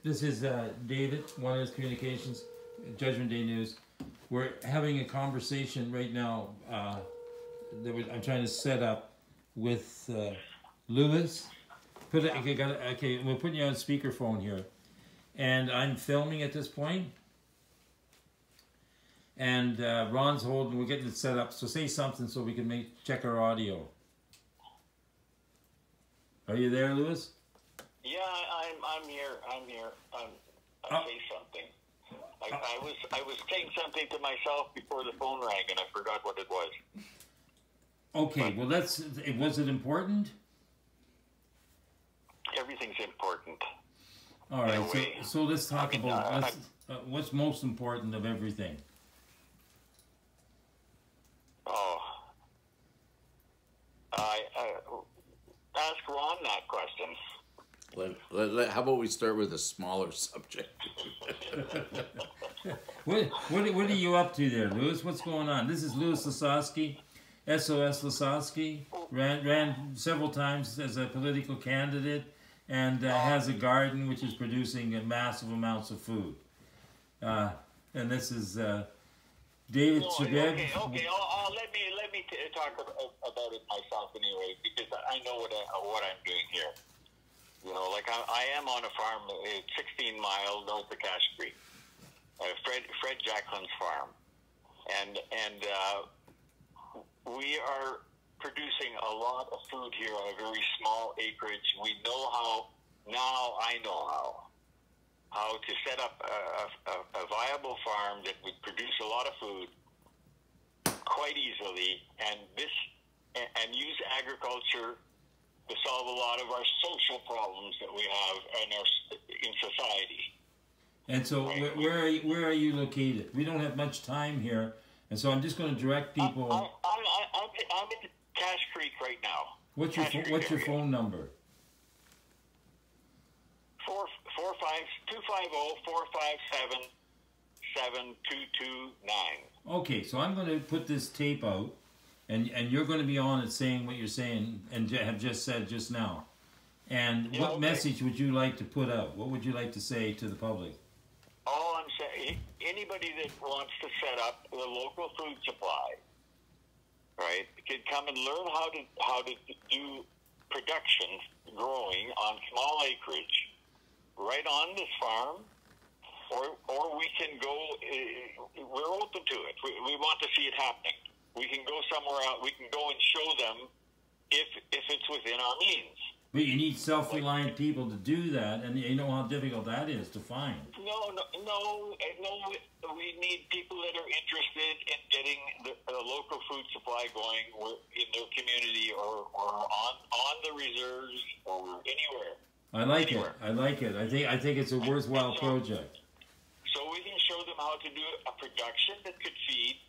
This is David, Wireless Communications, Judgment Day News. We're having a conversation right now I'm trying to set up with Lewis. Okay, we're putting you on speakerphone here. And I'm filming at this point. And Ron's holding, we're getting it set up. So say something so we can check our audio. Are you there, Lewis? Yeah, I'm here. I'll say something. I was saying something to myself before the phone rang, and I forgot what it was. Okay, well, was it important? Everything's important. All right, so let's talk about what's most important of everything. Oh, I ask Ron that question. How about we start with a smaller subject? What are you up to there, Lewis? What's going on? This is Lewis Lasowski, SOS Lasowski. Ran several times as a political candidate and has a garden which is producing massive amounts of food. And this is David Shabeb. Okay. Let me talk about it myself anyway, because I know what I'm doing here. You know, like I am on a farm 16 miles north of Cache Creek, Fred Jacquelin's farm, and we are producing a lot of food here on a very small acreage. We know how now. I know how to set up a viable farm that would produce a lot of food quite easily, and use agriculture to solve a lot of our social problems that we have in society. And so, where are you located? We don't have much time here, and so I'm just going to direct people. I'm in Cache Creek right now. What's your phone number? 250-457-7229. Okay, so I'm going to put this tape out, and you're going to be on it saying what you're saying and have just said just now. And what message would you like to put out? What would you like to say to the public? All I'm saying, anybody that wants to set up the local food supply, right, can come and learn how to do production, growing on small acreage, right on this farm, or we can go. We're open to it. We want to see it happening. We can go somewhere out. We can go and show them if it's within our means. But you need self-reliant people to do that, and you know how difficult that is to find. No. We need people that are interested in getting the local food supply going in their community or on the reserves or anywhere. I like it. I think it's a worthwhile project. So we can show them how to do a production that could feed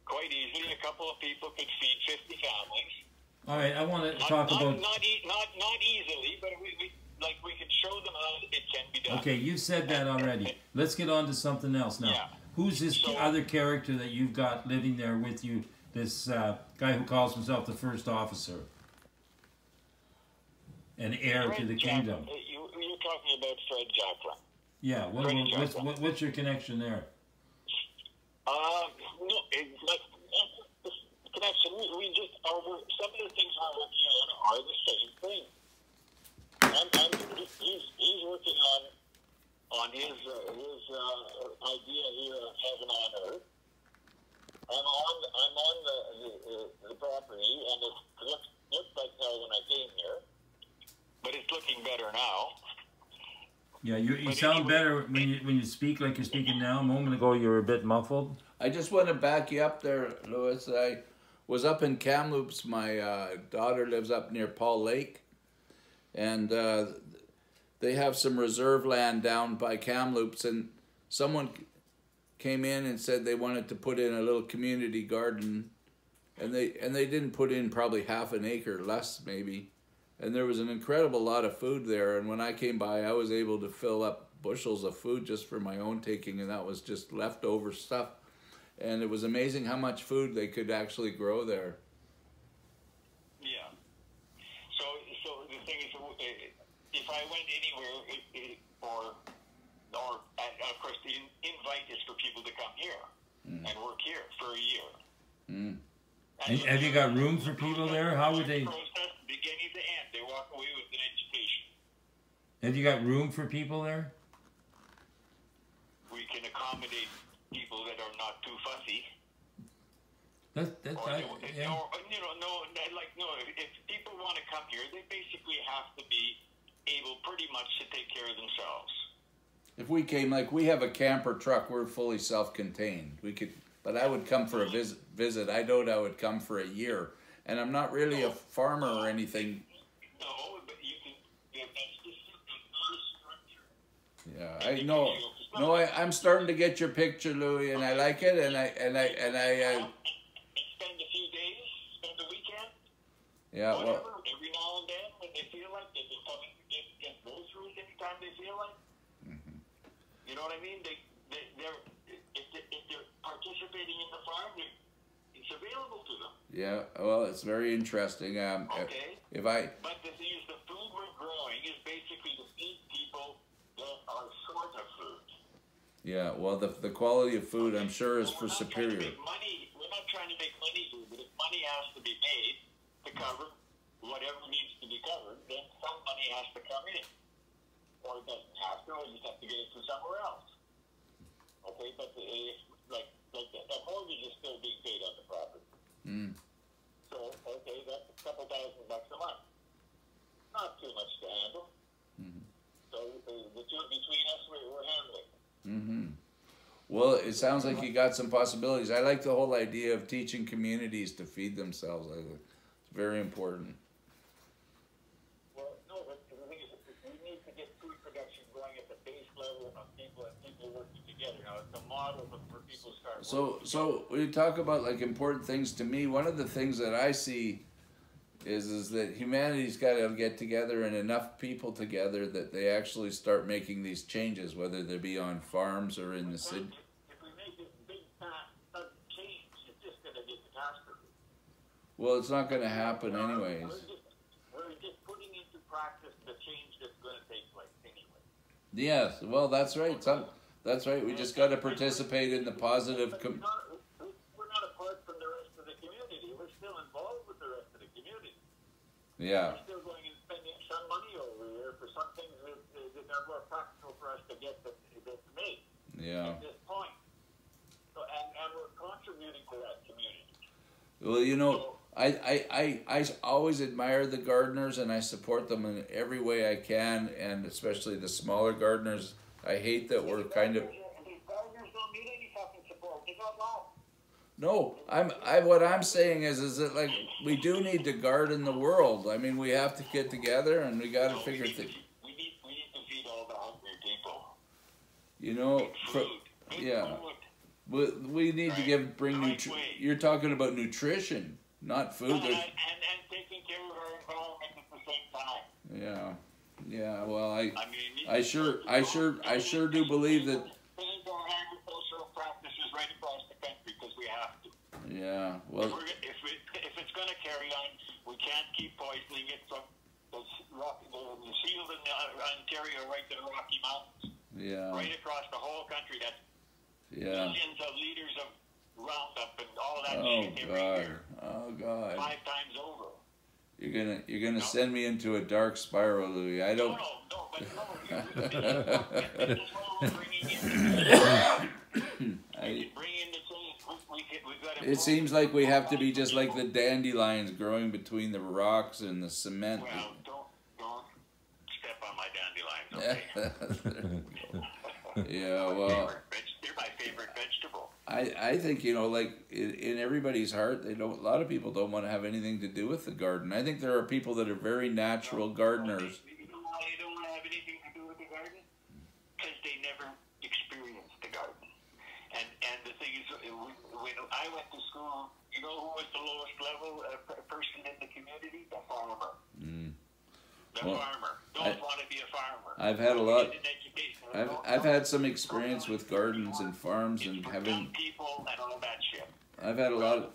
quite easily. A couple of people could feed 50 families. All right, I want to talk about not easily, but we can show them how it can be done. Okay, you said that already. Let's get on to something else now. Yeah. Who's this other character that you've got living there with you? This guy who calls himself the first officer, an heir to the kingdom. You're talking about Fred Jacquelin. Yeah. What's your connection there? No, connection. We just some of the things we're working on are the same thing. He's working on his idea here of heaven on earth. I'm on the property, and it looked like hell when I came here, but it's looking better now. Yeah, you sound better when you speak like you're speaking now. A moment ago, you were a bit muffled. I just want to back you up there, Lewis. I was up in Kamloops. My daughter lives up near Paul Lake, and they have some reserve land down by Kamloops, and someone came in and said they wanted to put in a little community garden, and they didn't put in probably half an acre, less maybe, and there was an incredible lot of food there. And when I came by, I was able to fill up bushels of food just for my own taking, and that was just leftover stuff. And it was amazing how much food they could actually grow there. Yeah. So the thing is, if I went anywhere for and work here for a year. Mm. And have you got room for people there? How would they? Process beginning to end. They walk away with an education. Have you got room for people there? We can accommodate people that are not too fussy. That's Or, yeah. if people want to come here, they basically have to be able pretty much to take care of themselves. If we came, like we have a camper truck, we're fully self-contained. We could, but I would come for a visit. I doubt I would come for a year. And I'm not really a farmer or anything. No, but you can. That's just not a structure. Yeah, I know. No, I'm starting to get your picture, Louis, and I like it. And I spend a few days, spend the weekend. Yeah, Whatever, well, every now and then when they feel like they can come in and get groceries anytime they feel like. You know what I mean? They're if they're participating in the farm, it's available to them. yeah. Well, it's very interesting. Okay. If I, But the thing is, the food we're growing is basically to feed people that are short of food. yeah. Well, the quality of food, I'm sure, is So for superior. We're not trying to make money here, but if money has to be made to cover whatever needs to be covered, then some money has to come in. Or it doesn't have to, or you just have to get it from somewhere else. Okay, but like the mortgage is still being paid on the property. Mm. So, okay, that's a couple $1,000 a month. Not too much to handle. Mm-hmm. So between us, we're handling. Mm-hmm. Well, it sounds like you got some possibilities. I like the whole idea of teaching communities to feed themselves. I think it's very important. Well, no, but the thing is, we need to get food production going at the base level of people and people working together. Now, it's a model for people to start working. So when you talk about like important things to me, one of the things that I see is that humanity's got to get together and enough people together that they actually start making these changes, whether they be on farms or in the city. If we make this big sudden change, it's just going to be catastrophe. Well, it's not going to happen anyways. We're just putting into practice the change that's going to take place anyway. Yes, well, that's right. That's right. We just got to participate in the positive. We're not apart from the rest of the community. We're still involved with the rest of the community. Yeah. We're still going and spending some money over here for some things that are more practical for us to get that's made Yeah. at this point. So, and we're contributing to that community. Well, you know, I always admire the gardeners and I support them in every way I can, and especially the smaller gardeners. I hate that we're kind of. These gardeners don't need any fucking support. They got lost. No, what I'm saying is that like we do need to garden the world. I mean, we have to get together and we got to figure things. We need to feed all the hungry people. You know, Food. yeah. Food. We need to bring nutrition. You're talking about nutrition, not food. And taking care of our environment at the same time. Yeah, yeah. Well, I mean, sure do believe that. Change our agricultural practices right across the country because we have to. Yeah. Well. If it's going to carry on, we can't keep poisoning it from the field in Ontario right to the Rocky Mountains. Yeah. Right across the whole country. That's millions of liters of Roundup and all that shit every year. Oh God. 5 times over. You're gonna send me into a dark spiral, Louis. I don't. No, but this is what we're bringing in. Bring in the change. We've got to. It seems like we have to be just like the dandelions growing between the rocks and the cement. Well, don't step on my dandelions, okay? Yeah, well. They're my favorite vegetable. I think, you know, like in everybody's heart, a lot of people don't want to have anything to do with the garden. I think there are people that are very natural gardeners. You know why you don't want to have anything to do with the garden? Because they never experienced the garden. And the thing is, when I went to school, you know who was the lowest level person in the community? The farmer. The farmer. Don't want to be a farmer. I've had a lot. I've had some experience with gardens and farms and having. People and all that shit. I've had a lot of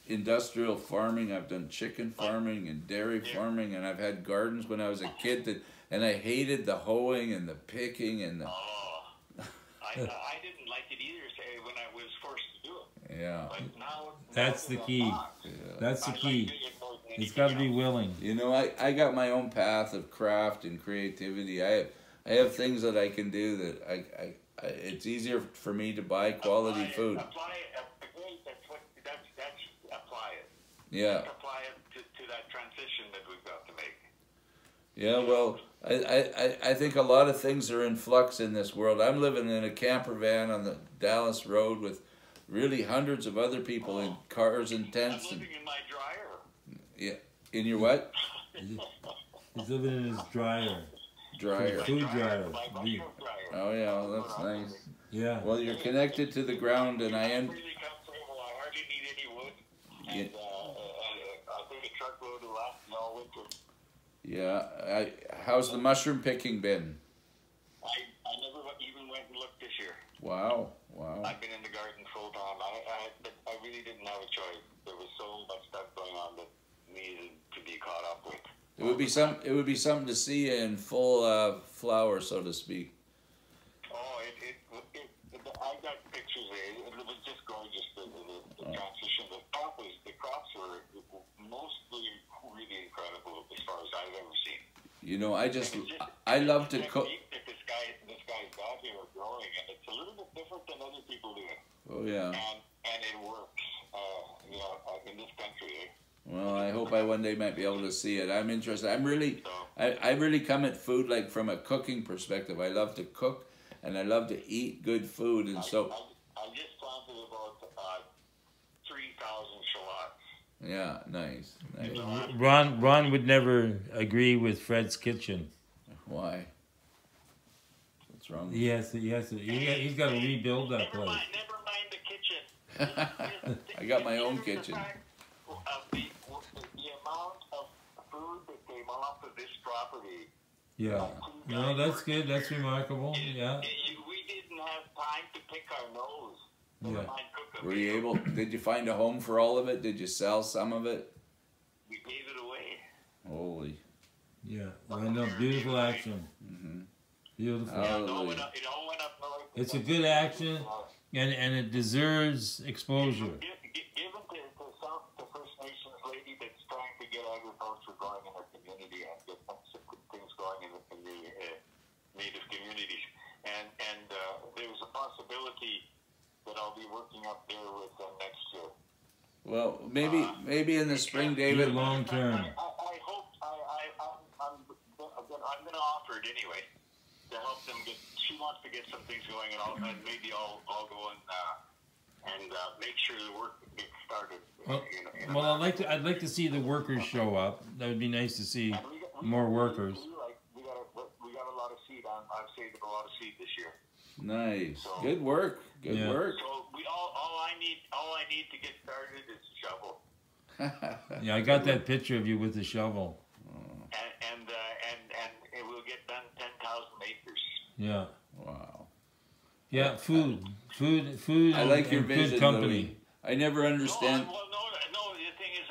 industrial farming. I've done chicken farming and dairy farming, and I've had gardens when I was a kid. And I hated the hoeing and the picking and the. Oh, I didn't like it either. Say when I was forced to do it. Yeah. But now That's the that I'm key. not, That's the I like key. doing it more than It's got to be anything else. willing. You know, I got my own path of craft and creativity. I have things that I can do that I it's easier for me to buy quality food. Apply apply it. Yeah. Apply it to that transition that we've got to make. Yeah, well, I think a lot of things are in flux in this world. I'm living in a camper van on the Dallas Road with really hundreds of other people in cars and I'm tents. And living in my dryer. yeah, in your what? He's living in his dryer. Dryer. Food dryer. My mushroom dryer. Oh yeah, well, that's nice. Yeah. Well, you're connected to the ground, and I I'm am. really comfortable. I hardly need any wood. Yeah. And I think a truckload will last me all winter. Yeah. How's the mushroom picking been? I never even went and looked this year. Wow. Wow. I've been in the garden full time. I really didn't have a choice. There was so much stuff going on that needed to be caught up with. It would be something to see in full flower, so to speak. Oh, I got pictures there. It was just gorgeous. The transition. The crops were mostly really incredible as far as I've ever seen. You know, I love to cook. That this guy's got here growing, and it's a little bit different than other people do it. Oh yeah. And it works. In this country. Well, I hope I one day might be able to see it. I'm interested. I really come at food like from a cooking perspective. I love to cook, and I love to eat good food, and so. I just planted about 3,000 shallots. Yeah, nice. Ron would never agree with Fred's kitchen. Why? What's wrong? He's got to rebuild that place. Never mind the kitchen. I got my own kitchen. The amount of food that came off of this property. Yeah. No, that's good. That's remarkable. Yeah. We didn't have time to pick our nose. Yeah. Were you able? Did you find a home for all of it? Did you sell some of it? We gave it away. Holy. Yeah. I know. Beautiful action. Mm-hmm. Beautiful. It all went up north. It's a good action, and it deserves exposure. Given to First Nations lady that's trying to get agriculture going in her community and get things going in the Native communities, and there's a possibility that I'll be working up there with them next year. Well, maybe in the spring, David. Long term. I hope I'm going to offer it anyway to help them get. She wants to get some things going, and maybe I'll go and make sure the work gets started. Well, I'd like to see the workers show up. That would be nice to see more workers. We got a lot of seed. I've saved a lot of seed this year. Nice. Good work. Good work. So all I need to get started is a shovel. Yeah, I got that picture of you with the shovel. And it will get done 10,000 acres. Yeah. Wow. Yeah, food. I like your and vision, good company. Louis. I never understand. No. The thing is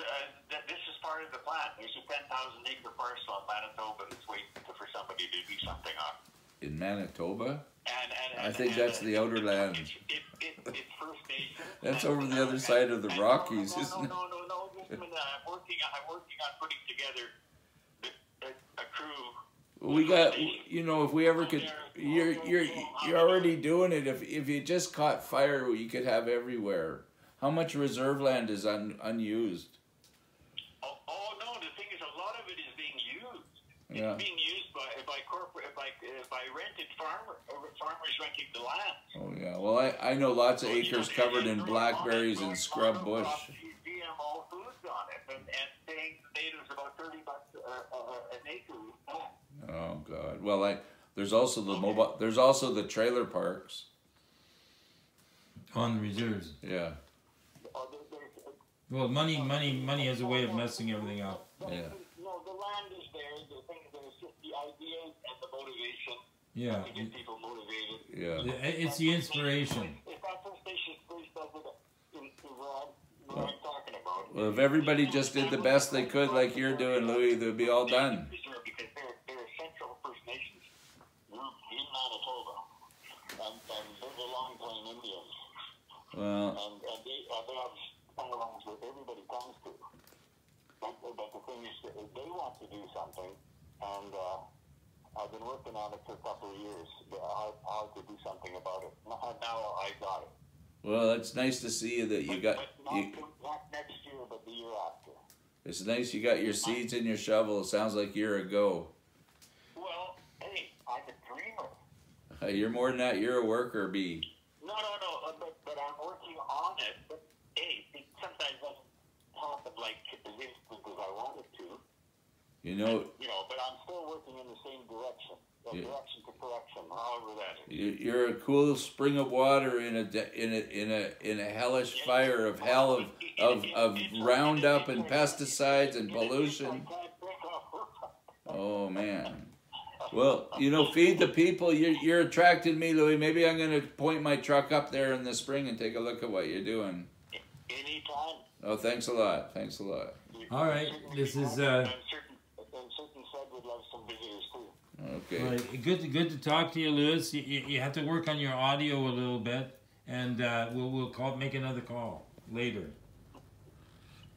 that this is part of the plan. There's a 10,000 acre parcel in Manitoba that's waiting for somebody to do something on. In Manitoba? And I think that's the outer lands. It's First Nations. That's over the other side of the Rockies, isn't it? No. Just a minute. I'm working on putting together a crew. We got, if we ever could, you're already doing it. If you just caught fire, you could have everywhere. How much reserve land is unused? Oh no, the thing is, a lot of it is being used. Yeah. It's being used by corporate, by rented farmers renting the land. Oh yeah. Well, I know lots of acres covered in blackberries and scrub bush. GMO foods on it, and paying the natives about $30 an acre. Oh God. Well, there's also the trailer parks. On the reserves. Yeah. Well, money has a way of messing everything up. Yeah. No, the land is there. The thing is, it's just the ideas and the motivation. Yeah. To get people motivated. Yeah. It's the inspiration. If that First Nations place does it what I'm talking about. Well, if everybody just did the best they could, like you're doing, Louis, they'd be all done. Because they're Central First Nations group in Manitoba, and they're the Long Plain Indians. Well, And they have farms that everybody comes to. But the thing is, that they want to do something, and I've been working on it for a couple of years, how to do something about it. Now I got it. well, it's nice to see that you got. But not next year, but the year after. It's nice you got your seeds in your shovel. It sounds like you're a go. Well, hey, I'm a dreamer. You're more than that. You're a worker bee. No, but I'm working on it. But hey, it sometimes doesn't happen like as instant as I want it to. You know, But I'm still working in the same direction. Direction to correction, however that is. you're a cool spring of water in a hellish fire of hell of Roundup and pesticides and pollution. Oh man. Well, feed the people. You're attracting me, Louis. Maybe I'm going to point my truck up there in the spring and take a look at what you're doing. Anytime. Oh, thanks a lot. Thanks a lot. All right, this is And certain said would love some visitors too. Okay. right. Good to talk to you, Louis. You have to work on your audio a little bit, and we'll make another call later.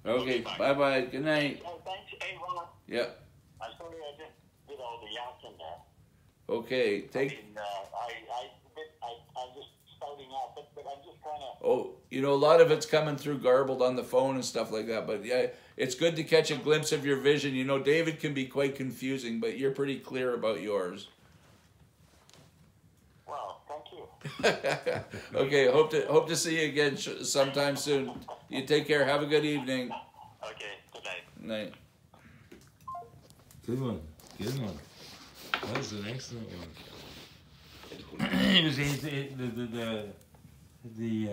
Okay. Bye bye. Good night. Oh, thanks. Hey, Ron. Yep. I'm sorry I just did all the yakking there. Okay. I'm just starting out, but I'm just kind of. Oh, a lot of it's coming through garbled on the phone and stuff like that. But yeah, it's good to catch a glimpse of your vision. David can be quite confusing, but you're pretty clear about yours. Well, thank you. Okay, hope to see you again sometime soon. You take care. Have a good evening. Okay, good night. Night. Good one. That was an excellent one. It was the